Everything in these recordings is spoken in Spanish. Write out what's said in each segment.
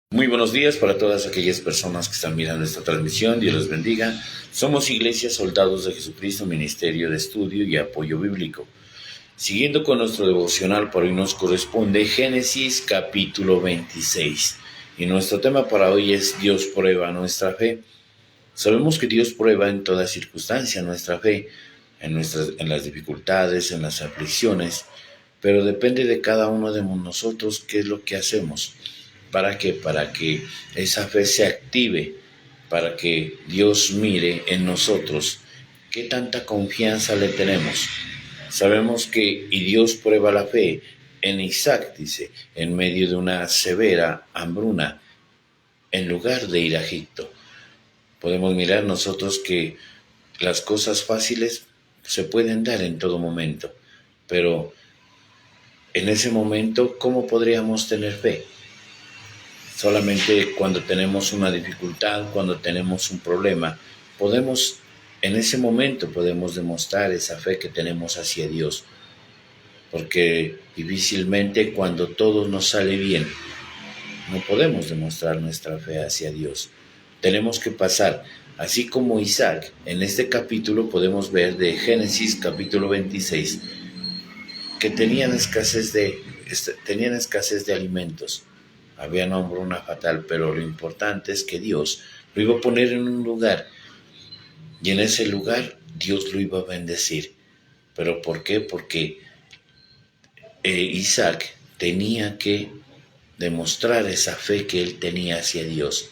Muy buenos días para todas aquellas personas que están mirando esta transmisión. Dios les bendiga. Somos Iglesia Soldados de Jesucristo, Ministerio de Estudio y Apoyo Bíblico. Siguiendo con nuestro devocional, por hoy nos corresponde Génesis capítulo 26. Y nuestro tema para hoy es Dios prueba nuestra fe. Sabemos que Dios prueba en toda circunstancia nuestra fe, en las dificultades, en las aflicciones, pero depende de cada uno de nosotros qué es lo que hacemos. ¿Para qué? Para que esa fe se active, para que Dios mire en nosotros qué tanta confianza le tenemos. Sabemos que, y Dios prueba la fe en Isaac, dice, en medio de una severa hambruna, en lugar de ir a Egipto. Podemos mirar nosotros que las cosas fáciles se pueden dar en todo momento, pero en ese momento, ¿cómo podríamos tener fe? Solamente cuando tenemos una dificultad, cuando tenemos un problema, en ese momento podemos demostrar esa fe que tenemos hacia Dios. Porque difícilmente cuando todo nos sale bien, no podemos demostrar nuestra fe hacia Dios. Tenemos que pasar, así como Isaac, en este capítulo podemos ver de Génesis capítulo 26, que tenían escasez de alimentos. Había una hambruna fatal, pero lo importante es que Dios lo iba a poner en un lugar, y en ese lugar Dios lo iba a bendecir. ¿Pero por qué? Porque Isaac tenía que demostrar esa fe que él tenía hacia Dios.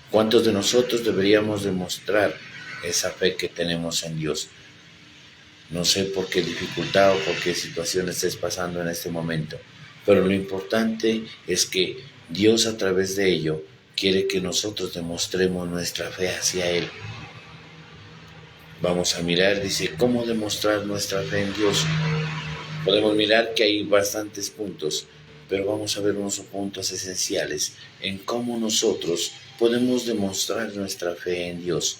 ¿Cuántos de nosotros deberíamos demostrar esa fe que tenemos en Dios? No sé por qué dificultad o por qué situación estés pasando en este momento, pero lo importante es que Dios a través de ello quiere que nosotros demostremos nuestra fe hacia Él. Vamos a mirar, dice, ¿cómo demostrar nuestra fe en Dios? Podemos mirar que hay bastantes puntos, pero vamos a ver unos puntos esenciales en cómo nosotros podemos demostrar nuestra fe en Dios.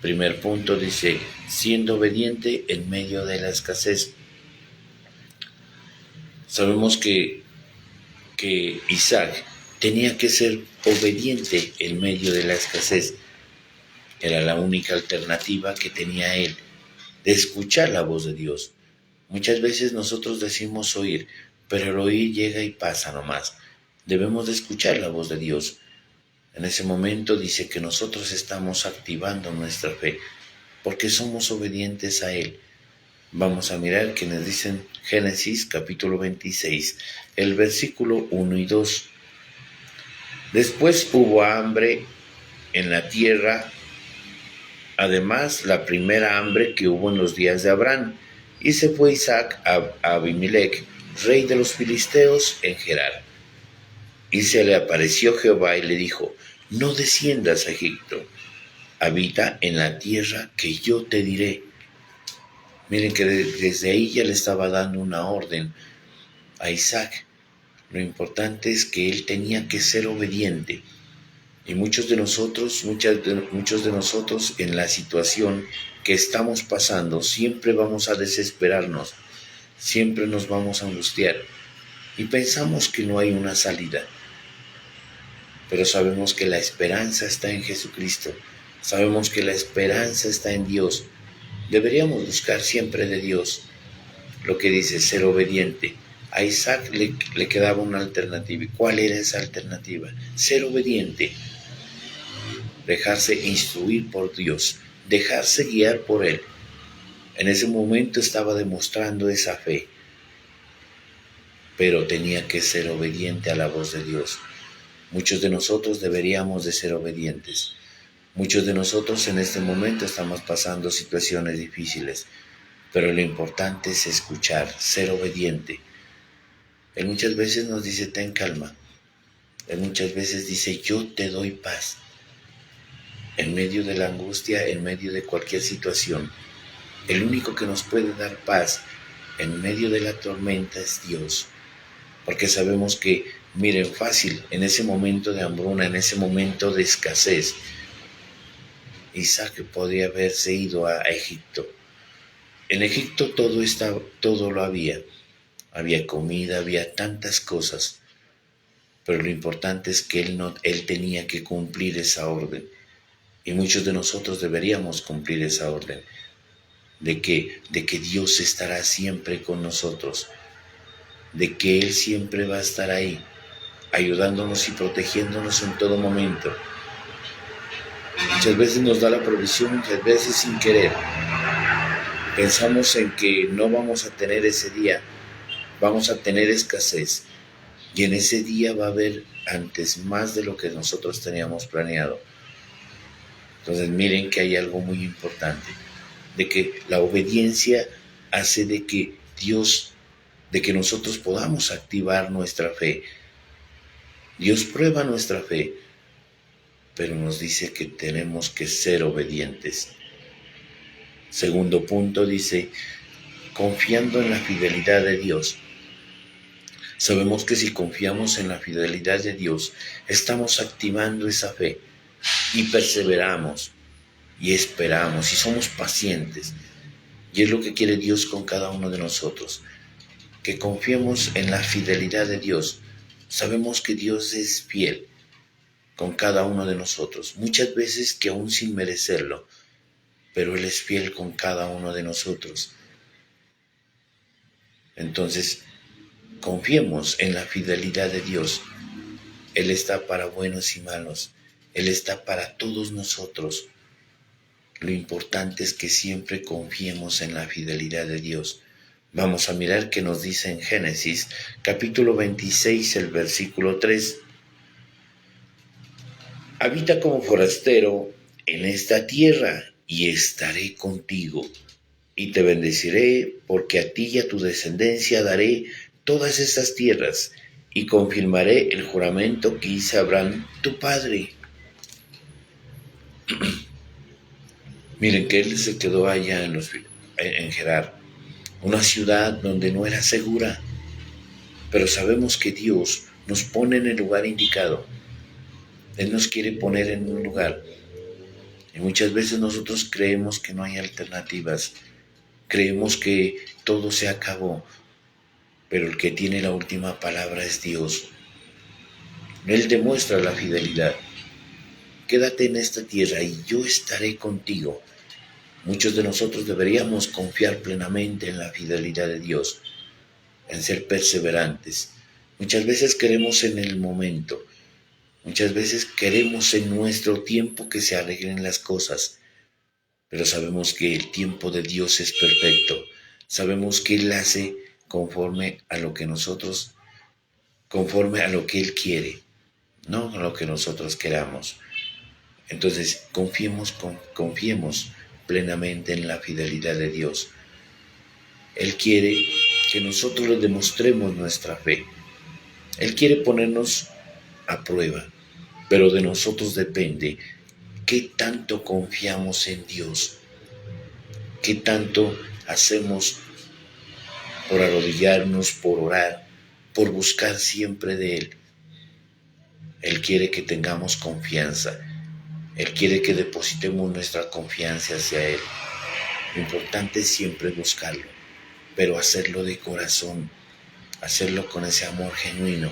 Primer punto dice, siendo obediente en medio de la escasez. Sabemos que Isaac tenía que ser obediente en medio de la escasez. Era la única alternativa que tenía él, de escuchar la voz de Dios. Muchas veces nosotros decimos oír, pero el oír llega y pasa nomás. Debemos de escuchar la voz de Dios. En ese momento dice que nosotros estamos activando nuestra fe, porque somos obedientes a Él. Vamos a mirar que nos dicen Génesis capítulo 26, el versículo 1 y 2. Después hubo hambre en la tierra, además la primera hambre que hubo en los días de Abraham, y se fue Isaac a Abimelech, rey de los filisteos, en Gerar. Y se le apareció Jehová y le dijo, no desciendas a Egipto, habita en la tierra que yo te diré. Miren que desde ahí ya le estaba dando una orden a Isaac. Lo importante es que él tenía que ser obediente. Y muchos de nosotros en la situación que estamos pasando, siempre vamos a desesperarnos, siempre nos vamos a angustiar y pensamos que no hay una salida. Pero sabemos que la esperanza está en Jesucristo, sabemos que la esperanza está en Dios. Deberíamos buscar siempre de Dios. Lo que dice ser obediente. A Isaac le quedaba una alternativa. ¿Y cuál era esa alternativa? Ser obediente. Dejarse instruir por Dios, dejarse guiar por Él. En ese momento estaba demostrando esa fe, pero tenía que ser obediente a la voz de Dios. Muchos de nosotros deberíamos de ser obedientes. Muchos de nosotros en este momento estamos pasando situaciones difíciles, pero lo importante es escuchar, ser obediente. Él muchas veces nos dice, ten calma. Él muchas veces dice, yo te doy paz. En medio de la angustia, en medio de cualquier situación, el único que nos puede dar paz en medio de la tormenta es Dios. Porque sabemos que, miren, fácil, en ese momento de hambruna, en ese momento de escasez, Isaac podría haberse ido a Egipto. En Egipto todo lo había. Había comida, había tantas cosas. pero lo importante es que él tenía que cumplir esa orden. Y muchos de nosotros deberíamos cumplir esa orden, de que Dios estará siempre con nosotros, de que Él siempre va a estar ahí, ayudándonos y protegiéndonos en todo momento. Muchas veces nos da la provisión, muchas veces sin querer. Pensamos en que no vamos a tener ese día, vamos a tener escasez. Y en ese día va a haber antes más de lo que nosotros teníamos planeado. Entonces miren que hay algo muy importante, de que la obediencia hace de que nosotros podamos activar nuestra fe. Dios prueba nuestra fe, pero nos dice que tenemos que ser obedientes. Segundo punto dice, confiando en la fidelidad de Dios. Sabemos que si confiamos en la fidelidad de Dios, estamos activando esa fe y perseveramos y esperamos y somos pacientes. Y es lo que quiere Dios con cada uno de nosotros, que confiemos en la fidelidad de Dios. Sabemos que Dios es fiel con cada uno de nosotros, muchas veces que aún sin merecerlo, pero Él es fiel con cada uno de nosotros. Entonces, confiemos en la fidelidad de Dios. Él está para buenos y malos. Él está para todos nosotros. Lo importante es que siempre confiemos en la fidelidad de Dios. Vamos a mirar qué nos dice en Génesis, capítulo 26, el versículo 3. Habita como forastero en esta tierra y estaré contigo. Y te bendeciré, porque a ti y a tu descendencia daré todas estas tierras, y confirmaré el juramento que hice a Abraham, tu padre. Miren que él se quedó allá en Gerar, una ciudad donde no era segura, pero sabemos que Dios nos pone en el lugar indicado. Él nos quiere poner en un lugar, y muchas veces nosotros creemos que no hay alternativas, creemos que todo se acabó, pero el que tiene la última palabra es Dios. Él demuestra la fidelidad. Quédate en esta tierra y yo estaré contigo. Muchos de nosotros deberíamos confiar plenamente en la fidelidad de Dios, en ser perseverantes. Muchas veces queremos en el momento, muchas veces queremos en nuestro tiempo que se arreglen las cosas, pero sabemos que el tiempo de Dios es perfecto. Sabemos que Él hace conforme a lo que Él quiere, no a lo que nosotros queramos. Entonces, confiemos plenamente en la fidelidad de Dios. Él quiere que nosotros le demostremos nuestra fe. Él quiere ponernos a prueba, pero de nosotros depende qué tanto confiamos en Dios, qué tanto hacemos por arrodillarnos, por orar, por buscar siempre de Él. Él quiere que tengamos confianza. Él quiere que depositemos nuestra confianza hacia Él. Lo importante es siempre buscarlo, pero hacerlo de corazón, hacerlo con ese amor genuino.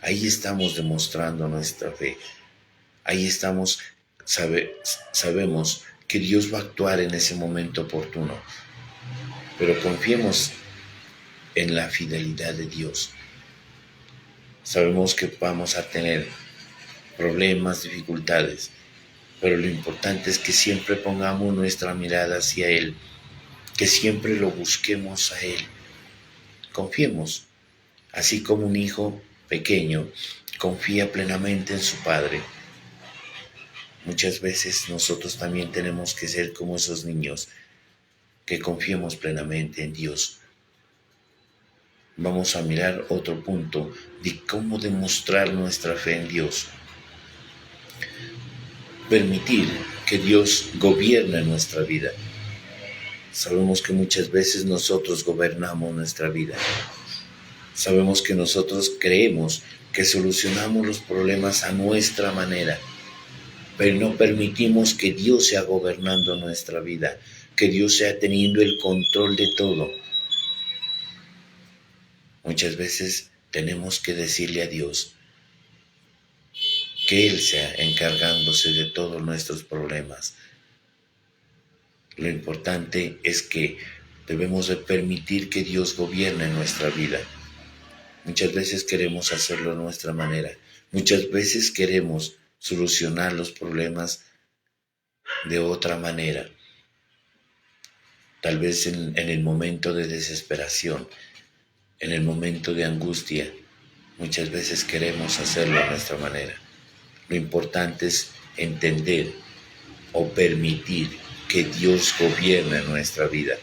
Ahí estamos demostrando nuestra fe. Ahí estamos, sabemos que Dios va a actuar en ese momento oportuno, pero confiemos en la fidelidad de Dios. Sabemos que vamos a tener problemas, dificultades, pero lo importante es que siempre pongamos nuestra mirada hacia Él, que siempre lo busquemos a Él. Confiemos, así como un hijo pequeño confía plenamente en su padre. Muchas veces nosotros también tenemos que ser como esos niños, que confiemos plenamente en Dios. Vamos a mirar otro punto de cómo demostrar nuestra fe en Dios. Permitir que Dios gobierne nuestra vida. Sabemos que muchas veces nosotros gobernamos nuestra vida. Sabemos que nosotros creemos que solucionamos los problemas a nuestra manera, pero no permitimos que Dios sea gobernando nuestra vida, que Dios sea teniendo el control de todo. Muchas veces tenemos que decirle a Dios que Él sea encargándose de todos nuestros problemas. Lo importante es que debemos de permitir que Dios gobierne nuestra vida. Muchas veces queremos hacerlo a nuestra manera. Muchas veces queremos solucionar los problemas de otra manera. Tal vez en el momento de desesperación, en el momento de angustia, muchas veces queremos hacerlo a nuestra manera. Lo importante es entender o permitir que Dios gobierne nuestra vida,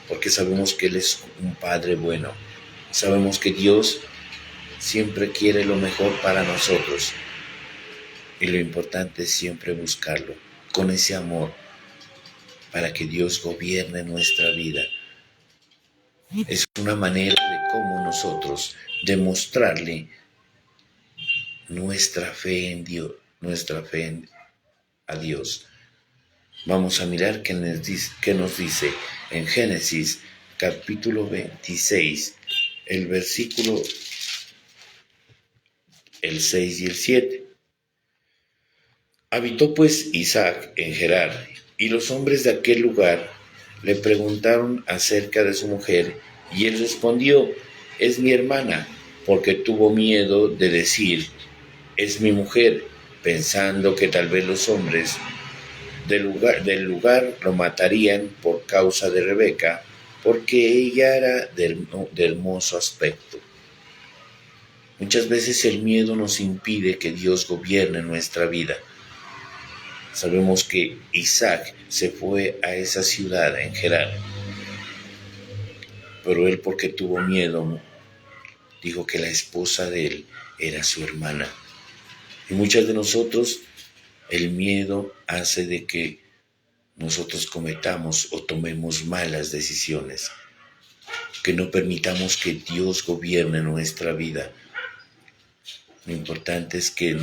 porque sabemos que Él es un Padre bueno. Sabemos que Dios siempre quiere lo mejor para nosotros y lo importante es siempre buscarlo con ese amor para que Dios gobierne nuestra vida. Es una manera de cómo nosotros demostrarle nuestra fe en Dios, a Dios. Vamos a mirar qué nos dice en Génesis capítulo 26, el versículo el 6 y el 7. Habitó pues Isaac en Gerar, y los hombres de aquel lugar le preguntaron acerca de su mujer, y él respondió: es mi hermana, porque tuvo miedo de decir: es mi mujer, pensando que tal vez los hombres del lugar lo matarían por causa de Rebeca, porque ella era de hermoso aspecto. Muchas veces el miedo nos impide que Dios gobierne nuestra vida. Sabemos que Isaac se fue a esa ciudad en Gerar, pero él, porque tuvo miedo, dijo que la esposa de él era su hermana. Y muchas de nosotros, el miedo hace de que nosotros cometamos o tomemos malas decisiones, que no permitamos que Dios gobierne nuestra vida. Lo importante es que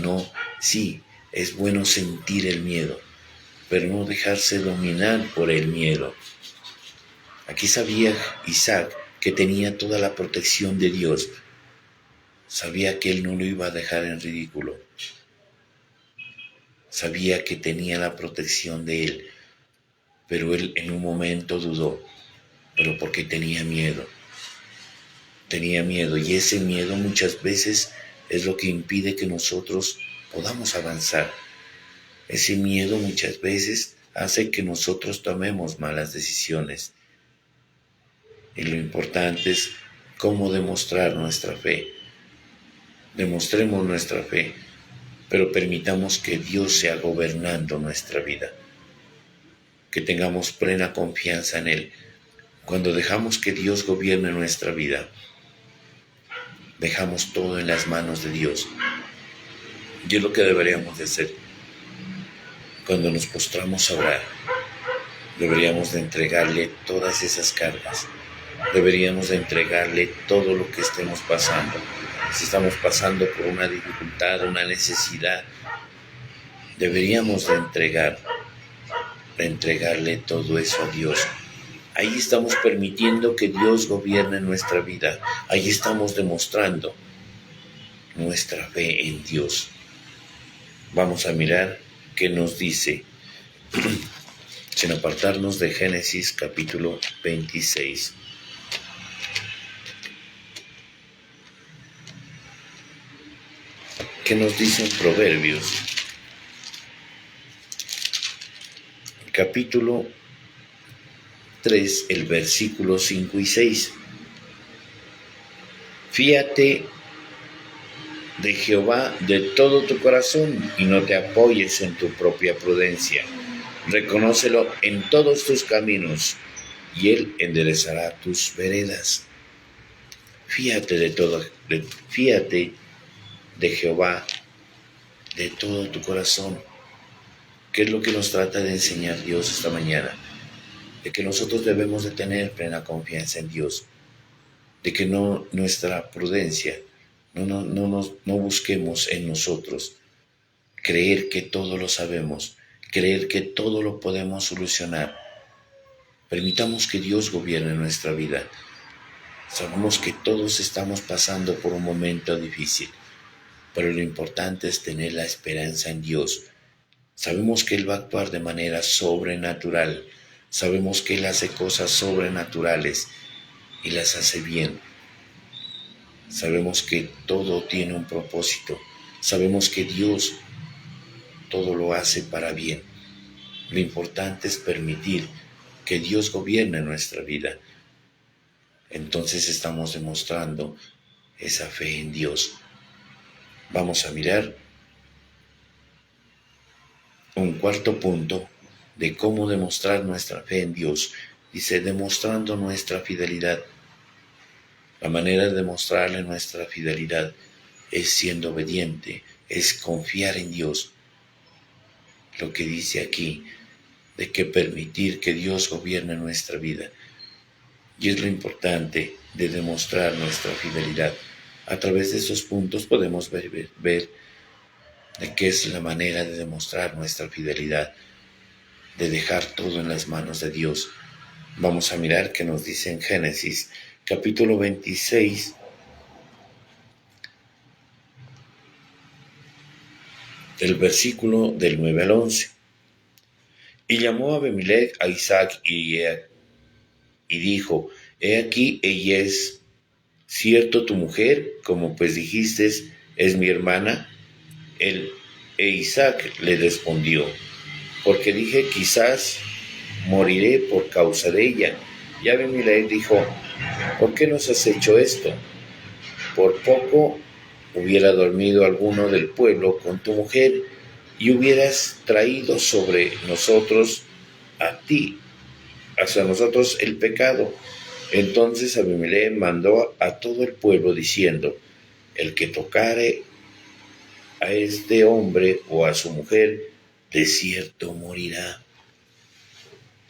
sí, es bueno sentir el miedo, pero no dejarse dominar por el miedo. Aquí sabía Isaac que tenía toda la protección de Dios. Sabía que él no lo iba a dejar en ridículo. Sabía que tenía la protección de él, pero él en un momento dudó, pero porque tenía miedo. Tenía miedo, y ese miedo muchas veces es lo que impide que nosotros podamos avanzar. Ese miedo muchas veces hace que nosotros tomemos malas decisiones. Y lo importante es cómo demostrar nuestra fe. Demostremos nuestra fe, pero permitamos que Dios sea gobernando nuestra vida. Que tengamos plena confianza en Él. Cuando dejamos que Dios gobierne nuestra vida, dejamos todo en las manos de Dios. Y es lo que deberíamos de hacer. Cuando nos postramos a orar, deberíamos de entregarle todas esas cargas. Deberíamos de entregarle todo lo que estemos pasando. Si estamos pasando por una dificultad, una necesidad, deberíamos de entregarle todo eso a Dios. Ahí estamos permitiendo que Dios gobierne nuestra vida. Ahí estamos demostrando nuestra fe en Dios. Vamos a mirar qué nos dice, sin apartarnos de Génesis capítulo 26. ¿Qué nos dicen Proverbios? Capítulo 3, el versículo 5 y 6. Fíate de Jehová de todo tu corazón y no te apoyes en tu propia prudencia. Reconócelo en todos tus caminos y Él enderezará tus veredas. Fíate de Jehová de todo tu corazón. ¿Qué es lo que nos trata de enseñar Dios esta mañana? De que nosotros debemos de tener plena confianza en Dios, de que nuestra prudencia, no busquemos en nosotros creer que todo lo sabemos, creer que todo lo podemos solucionar. Permitamos que Dios gobierne nuestra vida. Sabemos que todos estamos pasando por un momento difícil, pero lo importante es tener la esperanza en Dios. Sabemos que Él va a actuar de manera sobrenatural. Sabemos que Él hace cosas sobrenaturales y las hace bien. Sabemos que todo tiene un propósito. Sabemos que Dios todo lo hace para bien. Lo importante es permitir que Dios gobierne nuestra vida. Entonces estamos demostrando esa fe en Dios. Vamos a mirar un cuarto punto de cómo demostrar nuestra fe en Dios. Dice, demostrando nuestra fidelidad. La manera de demostrarle nuestra fidelidad es siendo obediente, es confiar en Dios. Lo que dice aquí, de que permitir que Dios gobierne nuestra vida. Y es lo importante de demostrar nuestra fidelidad. A través de esos puntos podemos ver de qué es la manera de demostrar nuestra fidelidad, de dejar todo en las manos de Dios. Vamos a mirar qué nos dice en Génesis, capítulo 26, del versículo del 9 al 11. Y llamó a Abimelech a Isaac y dijo, he aquí, ella es cierto tu mujer, como pues dijiste, es mi hermana. Isaac le respondió, porque dije, quizás moriré por causa de ella. Y Abimelech dijo, ¿por qué nos has hecho esto? Por poco hubiera dormido alguno del pueblo con tu mujer y hubieras traído sobre nosotros hacia nosotros el pecado. Entonces Abimelech mandó a todo el pueblo diciendo, el que tocare a este hombre o a su mujer, de cierto morirá.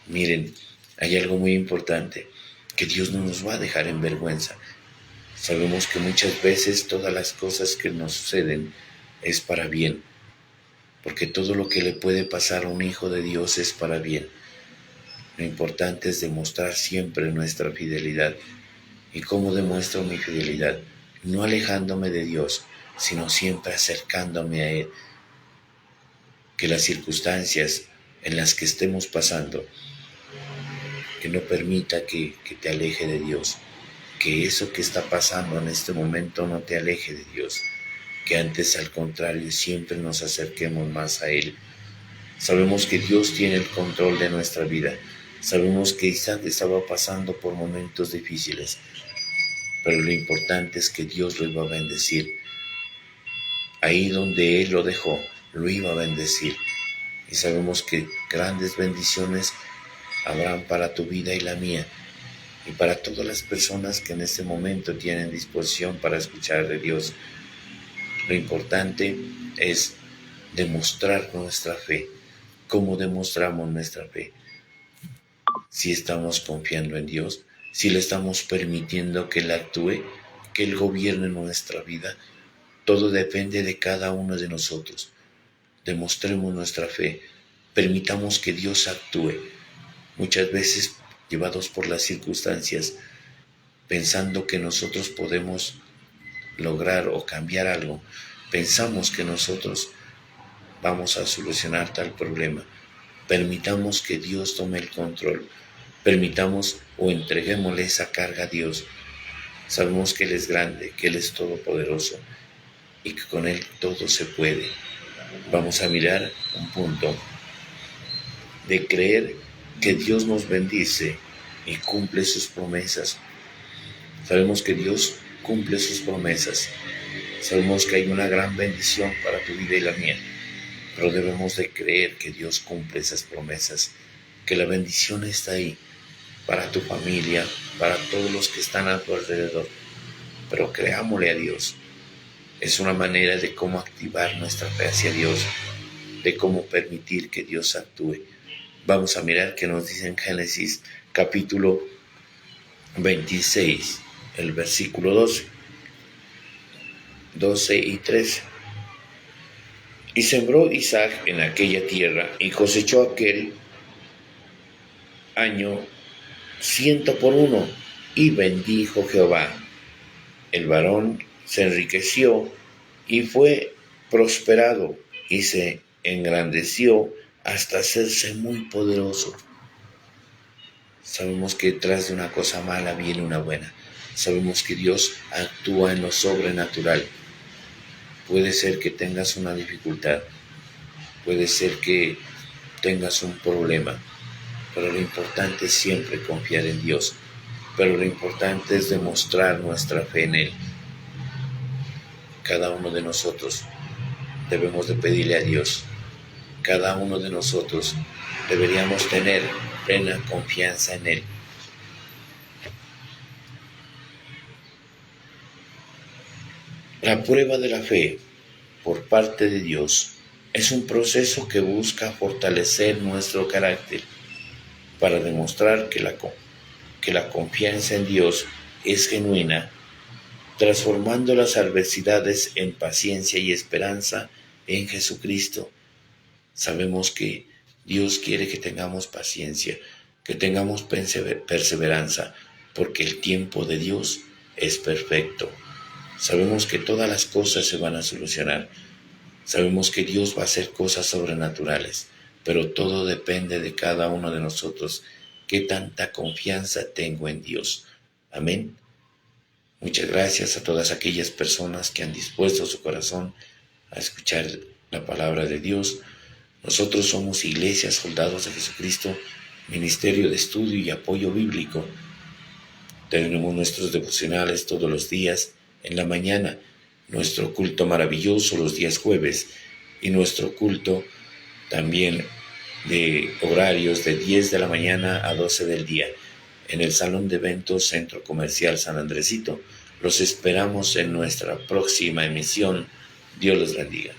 Miren, hay algo muy importante, que Dios no nos va a dejar en vergüenza. Sabemos que muchas veces todas las cosas que nos suceden es para bien, porque todo lo que le puede pasar a un hijo de Dios es para bien. Lo importante es demostrar siempre nuestra fidelidad. ¿Y cómo demuestro mi fidelidad? No alejándome de Dios, sino siempre acercándome a Él. Que las circunstancias en las que estemos pasando, que no permita que te aleje de Dios. Que eso que está pasando en este momento no te aleje de Dios. Que antes, al contrario, siempre nos acerquemos más a Él. Sabemos que Dios tiene el control de nuestra vida. Sabemos que Isaac estaba pasando por momentos difíciles, pero lo importante es que Dios lo iba a bendecir. Ahí donde Él lo dejó, lo iba a bendecir. Y sabemos que grandes bendiciones habrán para tu vida y la mía, y para todas las personas que en este momento tienen disposición para escuchar de Dios. Lo importante es demostrar nuestra fe. ¿Cómo demostramos nuestra fe? Si estamos confiando en Dios, si le estamos permitiendo que Él actúe, que Él gobierne nuestra vida. Todo depende de cada uno de nosotros. Demostremos nuestra fe, permitamos que Dios actúe. Muchas veces, llevados por las circunstancias, pensando que nosotros podemos lograr o cambiar algo, pensamos que nosotros vamos a solucionar tal problema. Permitamos que Dios tome el control. Permitamos o entreguémosle esa carga a Dios. Sabemos que Él es grande, que Él es todopoderoso y que con Él todo se puede. Vamos a mirar un punto de creer que Dios nos bendice y cumple sus promesas. Sabemos que Dios cumple sus promesas. Sabemos que hay una gran bendición para tu vida y la mía, pero debemos de creer que Dios cumple esas promesas, que la bendición está ahí para tu familia, para todos los que están a tu alrededor. Pero creámosle a Dios. Es una manera de cómo activar nuestra fe hacia Dios, de cómo permitir que Dios actúe. Vamos a mirar qué nos dice en Génesis capítulo 26, el versículo 12 y 13. Y sembró Isaac en aquella tierra y cosechó aquel año 100 por 1, y bendijo Jehová. El varón se enriqueció y fue prosperado y se engrandeció hasta hacerse muy poderoso. Sabemos que detrás de una cosa mala viene una buena. Sabemos que Dios actúa en lo sobrenatural. Puede ser que tengas una dificultad, puede ser que tengas un problema, pero lo importante es siempre confiar en Dios. Pero lo importante es demostrar nuestra fe en Él. Cada uno de nosotros debemos de pedirle a Dios. Cada uno de nosotros deberíamos tener plena confianza en Él. La prueba de la fe por parte de Dios es un proceso que busca fortalecer nuestro carácter para demostrar que la confianza en Dios es genuina, transformando las adversidades en paciencia y esperanza en Jesucristo. Sabemos que Dios quiere que tengamos paciencia, que tengamos perseverancia, porque el tiempo de Dios es perfecto. Sabemos que todas las cosas se van a solucionar. Sabemos que Dios va a hacer cosas sobrenaturales, pero todo depende de cada uno de nosotros. ¿Qué tanta confianza tengo en Dios? Amén. Muchas gracias a todas aquellas personas que han dispuesto su corazón a escuchar la palabra de Dios. Nosotros somos Iglesia Soldados de Jesucristo, Ministerio de Estudio y Apoyo Bíblico. Tenemos nuestros devocionales todos los días en la mañana, nuestro culto maravilloso los días jueves y nuestro culto también de horarios de 10 de la mañana a 12 del día en el Salón de Eventos Centro Comercial San Andresito. Los esperamos en nuestra próxima emisión. Dios los bendiga.